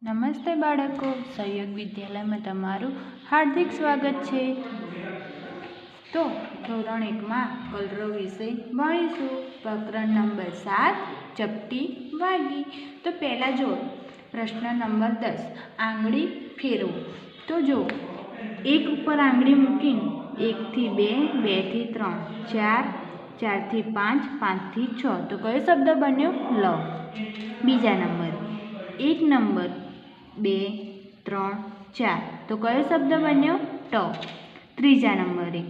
નમસ્તે બાળકો, સહયોગ વિદ્યાલયમાં તમારું હાર્દિક સ્વાગત છે। તો ધોરણ 1માં કલરવ વિશે ભણીશું। પ્રકરણ નંબર 7 ચપટી વાગી। તો પહેલાં જો પ્રશ્ન નંબર 10 આંગળી ફેરવો। તો જો 1 ઉપર આંગળી મૂકીને 1 થી 2, 2 થી 3, 4, 4 થી 5, 5 થી 6 તો કયો શબ્દ બન્યો? લ। બીજા નંબર 1 નંબર 2, 3, 4 તો કયો શબ્દ બન્યો? ટ। ત્રીજા નંબરે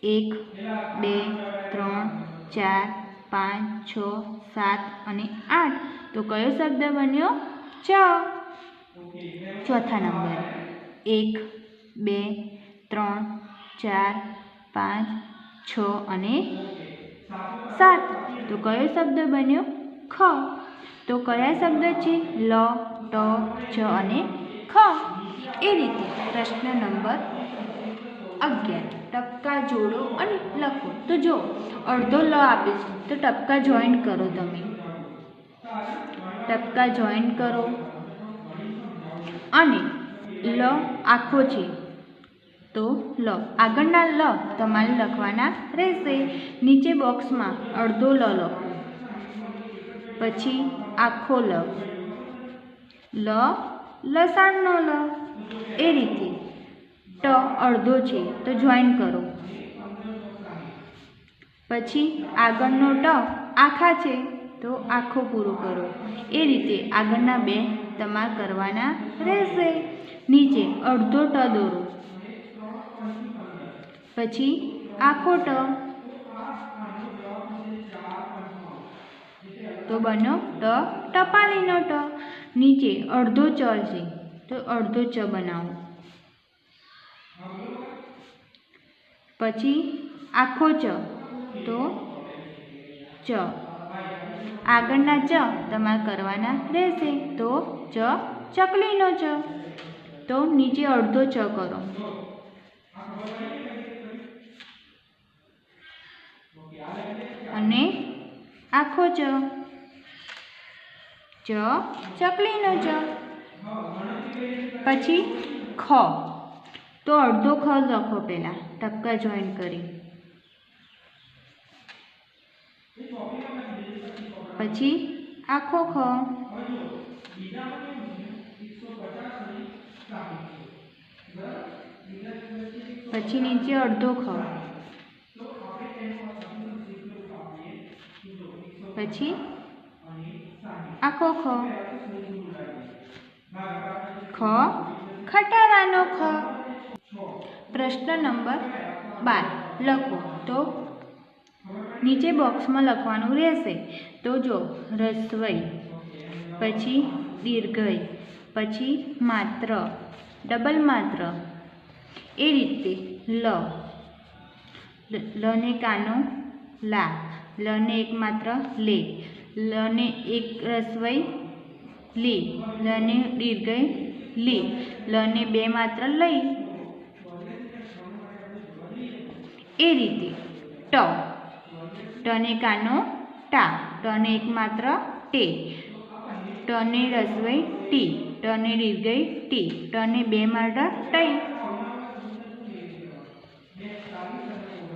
1, 2, 3, 4, 5, 6, 7 અને 8 તો કયો શબ્દ બન્યો? ચ। ચોથા નંબર 1, 2, 3, 4, 5, 6 અને 7 તો કયો શબ્દ બન્યો? ખ। તો કયા શબ્દ છે? લ, ટ, ચ અને ખ। એ રીતે પ્રશ્ન નંબર 11 ટપકા જોડો અને લખો। તો જો અડધો લ આપે છે તો ટપકા જોઈન્ટ કરો। તમે ટપકા જોઈન્ટ કરો અને લ આખો છે તો લ આગળના લ તમારે લખવાના રહેશે। નીચે બોક્સમાં અડધો લ લખો, પછી આખો લ, લ લસાણનો લ। એ રીતે ટ અડધો છે તો જોઈન કરો, પછી આગળનો ટ આખા છે તો આખો પૂરો કરો। એ રીતે આગળના બે તમારે કરવાના રહેશે। નીચે અડધો ટ દોરો, પછી આખો ટ તો બન્યો ટ ટપાલીનો ટ। નીચે અડધો ચ છે તો અડધો ચ બનાવો, પછી આખો ચ તો ચ। આગળના ચ તમારે કરવાના રહેશે તો ચ ચકલીનો ચ। તો નીચે અડધો ચ કરો, અને આખો ચ, ચ ચકલીનો ચ। પછી ખ તો અડધો ખ લખો, પહેલાં ટપકા જોઈન કરી, પછી આખો ખ, પછી નીચે અડધો ખ, પછી આખો ખ, ખ ખટારાનો ખ। પ્રશ્ન નંબર 12 લખો। તો નીચે બોક્સમાં લખવાનું રહેશે। તો જો રસ્વઈ, પછી દીર્ઘઈ, પછી માત્ર, ડબલ માત્ર, એ રીતે લ, લને કાનો લા, લને એક માત્ર લે, લને એક રસ્વઈ લી, લને દીર્ઘઈ લી, લને બે માત્ર લઈ। એ રીતે ટ, ટને કાનો ટા, ટને એક માત્ર ટે, ટને રસ્વઈ ટી, ટને દીર્ઘઈ ટી, ટને બે માત્ર ટઈ।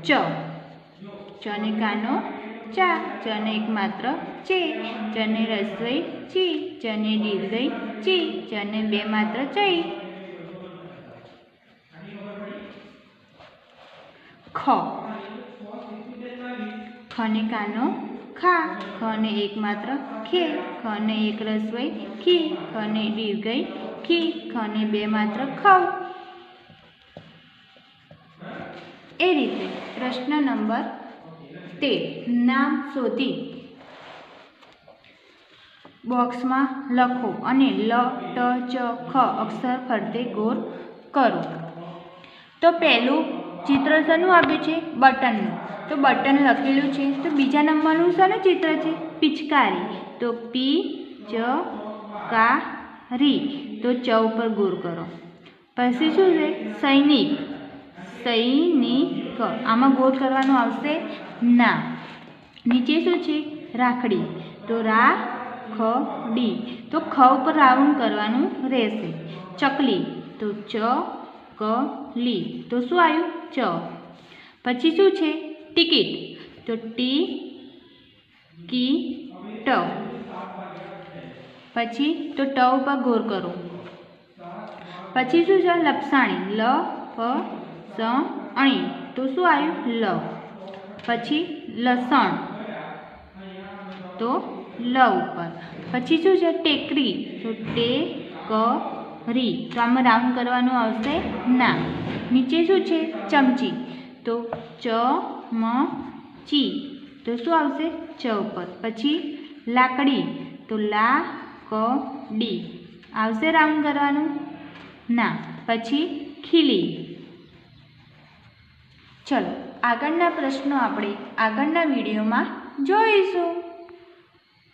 ચ, ચને કાનો ચા, ચને એક માત્ર ચે, ચને રસ્વઈ ચી, ચને દીર્ઘઈ ચી, ચને બે માત્ર ચઈ। ખ, ખને કાનો ખા, ખને એક માત્ર ખે, ખને એક રસ્વઈ ખી, ખને દીર્ઘઈ ખી, ખને બે માત્ર ખવ। એ રીતે પ્રશ્ન નંબર 13 નામ શોધી બોક્સમાં લખો અને લ, ટ, ચ, ખ અક્ષર ફરતે ગોળ કરો। તો પહેલું ચિત્ર શેનું આપ્યું છે? બટનનું। તો બટન લખેલું છે તો બીજા નંબરનું શેનું ચિત્ર છે? પિચકારી। તો પી ચ કા રી તો ચ ઉપર ગોળ કરો। પછી શું છે? સૈનિક, સૈનિક, આમાં ગોળ કરવાનું આવશે ના। નીચે શું છે? રાખડી, તો રા ખ ડી તો ખ ઉપર રાઉન્ડ કરવાનું રહેશે. ચકલી તો ચ ક લી તો શું આવ્યું? ચ. પછી શું છે? ટિકિટ તો ટી કી ટ. પછી તો ટ ઉપર ગોર કરો. પછી શું છે? લપસાણી લ પ સ અણી તો શું આવ્યું? લ. પછી લસણ તો લ ઉપર. પછી શું છે? ટેકરી તો ટે ક રી તો આમાં રાઉન્ડ કરવાનું આવશે ના. નીચે શું છે? ચમચી તો ચ મ ચી તો શું આવશે? ચ ઉપર. પછી લાકડી તો લા ક ડી આવશે રાઉન્ડ કરવાનું ના. પછી ખીલી. ચલો આગળના પ્રશ્નો આપણે આગળના વિડીયોમાં જોઈશું.